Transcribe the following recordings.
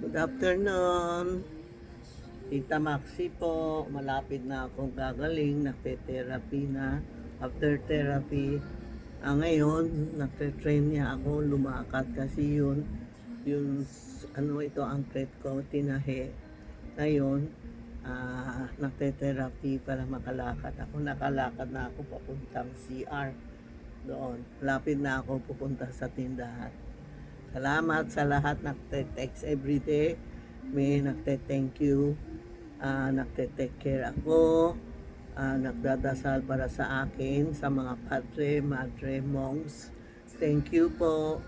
Good afternoon, Tita Maxi po. Malapit na akong gagaling, nagte-therapy na. After therapy, ngayon, nagte-train niya ako lumakad kasi yung ano ito, ang thread ko, tinahe. Ngayon, nagte-therapy para makalakad ako. Nakalakad na ako papuntang CR doon. Lapit na ako pupunta sa tindahan. Salamat sa lahat nagte-text everyday. May nagte-thank you. Nagte-take care ako. Nagdadasal para sa akin, sa mga padre, madre, monks. Thank you po.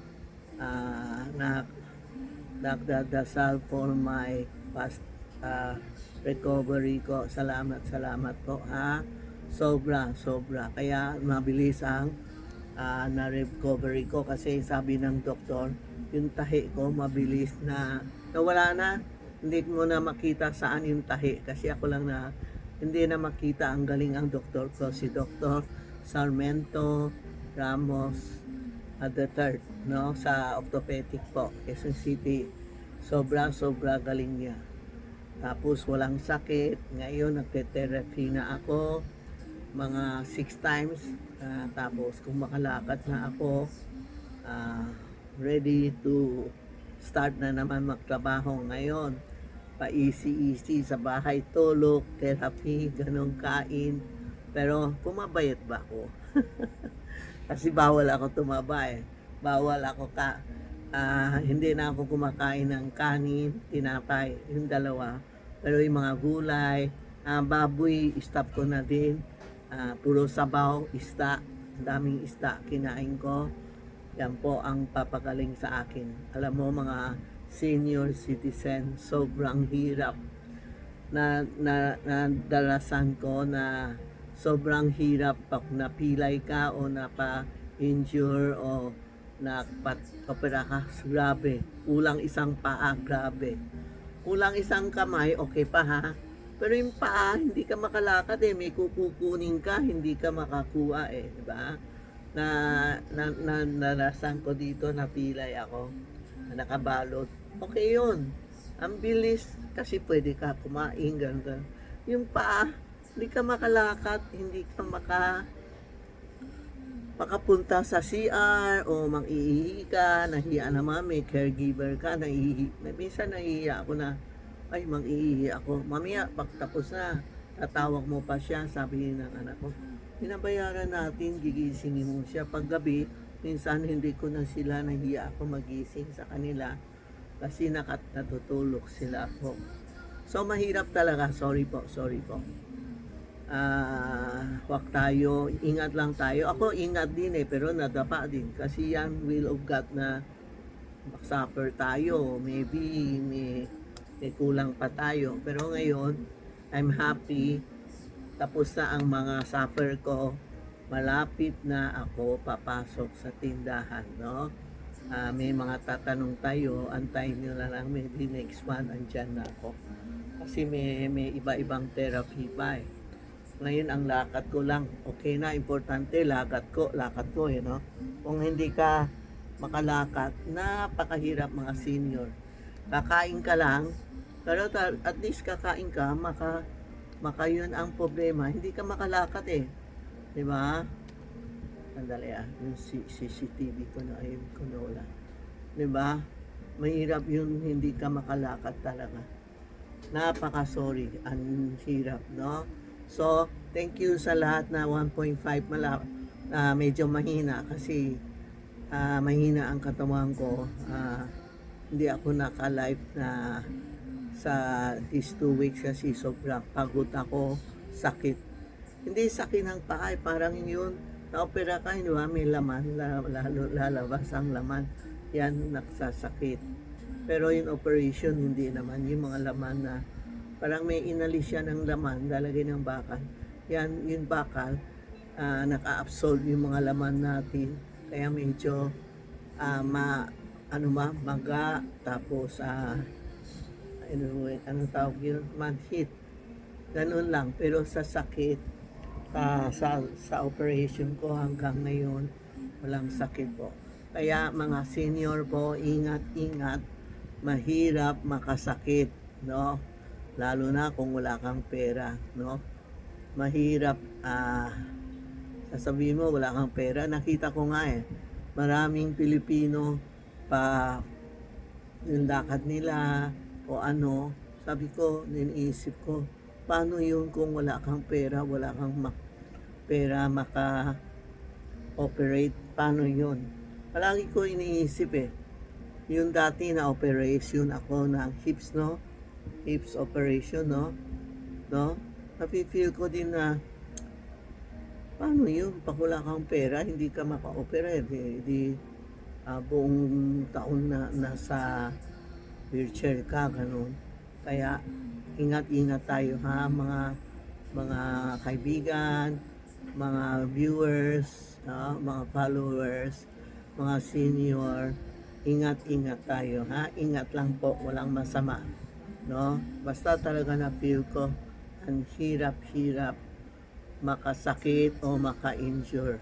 Nagdadasal for my past recovery ko. Salamat po ha. Sobra. Kaya mabilis ang na-recovery ko kasi sabi ng doktor, yung tahi ko mabilis na nawala na. Hindi mo na makita saan yung tahi kasi ako lang na hindi na makita. Ang galing ang doktor ko, si Dr. Sarmento Ramos the third, no, sa orthopedic po, Quezon City. Sobra galing niya. Tapos walang sakit. Ngayon nagte-therapy na ako mga 6 times. Tapos kung makalakad na ako, ready to start na naman magtrabaho ngayon. Pa-easy sa bahay, tulog, therapy, ganong kain. Pero pumabayat ba ako? Kasi bawal ako tumaba eh. Bawal ako hindi na ako kumakain ng kanin, tinapay, yung dalawa. Pero yung mga gulay, baboy, stop ko na din. Puro sabaw, isda, daming isda kinain ko. Yan po ang papagaling sa akin. Alam mo mga senior citizen, sobrang hirap na dalasan ko na sobrang hirap pag napilay ka o napa-injure o napat-opera ka, grabe. Kulang isang paa, grabe. Kulang isang kamay, okay pa ha. Pero yung paa, hindi ka makalakad eh. May kukukunin ka, hindi ka makakuha eh. Diba? Narasan ko dito, napilay ako. Nakabalot. Okay yun. Ang bilis. Kasi pwede ka kumain, ganun. Yung paa, hindi ka makalakad, hindi ka makapunta sa CR o mang-iihi ka, nahiya naman, may caregiver ka, minsan nahihiya ako na, ay, mang-iihi ako. Mamaya, pagtapos na, tatawag mo pa siya, sabi ng anak ko, pinabayaran natin, gigisingin mo siya. Paggabi, minsan hindi ko na sila, nahiya ako magising sa kanila kasi natutulog sila ako. So, mahirap talaga. Sorry po. Wag tayo, ingat lang tayo. Ako ingat din eh, pero nadapa din. Kasi yan will of God na suffer tayo. Maybe may kulang pa tayo. Pero ngayon, I'm happy. Tapos na ang mga suffer ko. Malapit na ako papasok sa tindahan, no? May mga tatanong tayo, antayin nyo na lang, maybe next one, andyan na ako. Kasi may iba-ibang therapy pa eh. Ngayon ang lakad ko lang, okay na, importante, lakad ko no? Kung hindi ka makalakad, napakahirap mga senior. Kakain ka lang, pero at least kakain ka, maka yun ang problema, hindi ka makalakad eh. Di ba? Sandali yung CCTV ko na ayun ko na wala. Di ba? Mahirap yun, hindi ka makalakad talaga. Napaka-sorry, ang hirap, no? So, thank you sa lahat na 1.5 medyo mahina kasi mahina ang katawan ko. Hindi ako naka-live na sa these 2 weeks kasi sobrang pagod ako, sakit. Hindi sakit ng paa, parang yun, na-opera ka, di ba? May laman, lalabas ang laman. Yan, nagsasakit. Pero yung operation, hindi naman. Yung mga laman na parang may inalis siya ng laman, lalagay ng bakal. Yan, yung bakal, naka-absorb yung mga laman natin. Kaya medyo, maga, tapos, anong tawag yun? Manhit. Ganun lang. Pero sa sakit, sa operation ko hanggang ngayon, walang sakit po. Kaya mga senior po, ingat. mahirap makasakit, no? Lalo na kung wala kang pera, no? Mahirap, sasabihin mo wala kang pera. Nakita ko nga maraming Pilipino pa yung lakad nila o ano, sabi ko, iniisip ko, paano yun kung wala kang pera, wala kang pera maka-operate, paano yun? Palagi ko iniisip yung dati na operation ako ng hips, no? Hips operation, no? No? Nafe-feel ko din na, paano yun? Pag wala kang pera, hindi ka maka-operate. Buong taon na nasa wheelchair ka, ganun. Kaya, ingat-ingat tayo ha, mga kaibigan, mga viewers, mga followers, mga senior, ingat-ingat tayo ha. Ingat lang po, walang masama. No? Basta talaga na feel ko, ang hirap-hirap makasakit o maka-injure.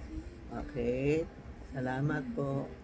Okay? Salamat po.